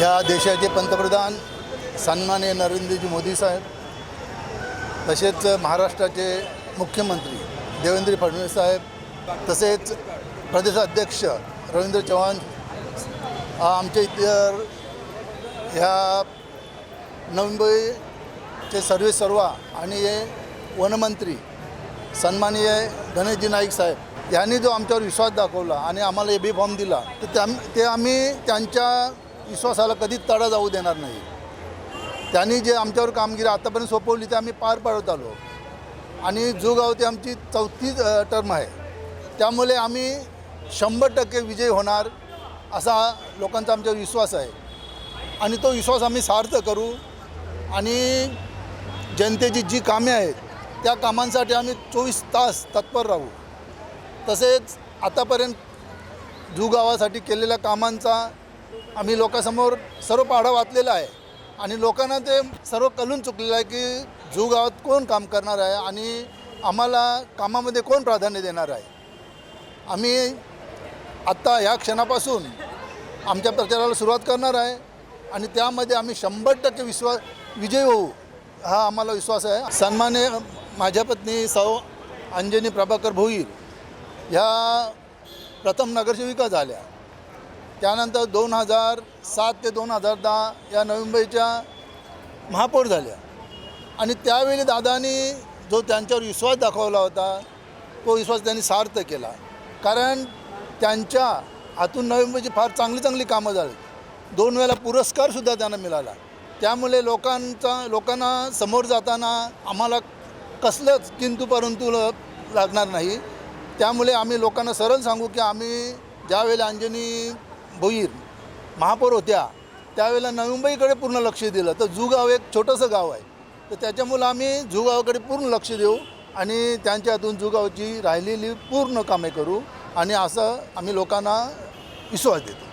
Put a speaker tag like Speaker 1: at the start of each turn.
Speaker 1: ह्या देशाचे पंतप्रधान सन्माननीय नरेंद्रजी मोदी साहेब, तसेच महाराष्ट्राचे मुख्यमंत्री देवेंद्र फडणवीस साहेब, तसेच प्रदेशाध्यक्ष रवींद्र चव्हाण, आमच्या इतर ह्या नवी मुंबईचे सर्वेसर्वा आणि वनमंत्री सन्माननीय गणेशजी नाईक साहेब यांनी जो आमच्यावर विश्वास दाखवला आणि आम्हाला एबी फॉर्म दिला, तर ते आम्ही त्यांच्या विश्वासाला कधीच तडा जाऊ देणार नाही. त्यांनी जे आमच्यावर कामगिरी आतापर्यंत सोपवली ते आम्ही पार पाडत आलो आणि जुगावती आमची 4थी टर्म आहे. त्यामुळे आम्ही 100% विजयी होणार असा लोकांचा आमच्यावर विश्वास आहे आणि तो विश्वास आम्ही सार्थ करू आणि जनतेची जी कामे आहेत त्या कामांसाठी आम्ही 24 तास तत्पर राहू. तसेच आतापर्यंत जुगावासाठी केलेल्या कामांचा आम्ही लोकांसमोर सर्व पाढा वाचलेला आहे आणि लोकांना ते सर्व कळून चुकलेलं आहे की जुगावात कोण काम करणार आहे आणि आम्हाला कामामध्ये कोण प्राधान्य देणार आहे. आम्ही आत्ता ह्या क्षणापासून आमच्या प्रचाराला सुरुवात करणार आहे आणि त्यामध्ये आम्ही 100% विजयी होऊ हा आम्हाला विश्वास आहे. सन्माननीय माझ्या पत्नी सौ अंजनी प्रभाकर भोईर ह्या प्रथम नगरसेविका झाल्या. त्यानंतर 2007 ते 2010 या नवी मुंबईच्या महापौर झाल्या आणि त्यावेळी दादांनी जो त्यांच्यावर विश्वास दाखवला होता तो विश्वास त्यांनी सार्थ केला. कारण त्यांच्या हातून नवी मुंबईची फार चांगली कामं झाली. 2 वेळा पुरस्कारसुद्धा त्यांना मिळाला. त्यामुळे लोकांना समोर जाताना आम्हाला कसलंच किंतु परंतु लागणार नाही. त्यामुळे आम्ही लोकांना सरळ सांगू की आम्ही ज्यावेळेला अंजनी भोईर महापौर होत्या त्यावेळेला नवी मुंबईकडे पूर्ण लक्ष दिलं. तर जुगाव एक छोटंसं गाव आहे, तर त्याच्यामुळं आम्ही जुगावाकडे पूर्ण लक्ष देऊ आणि त्यांच्या हातून जुगावची राहिलेली पूर्ण कामे करू आणि असं आम्ही लोकांना विश्वास देतो.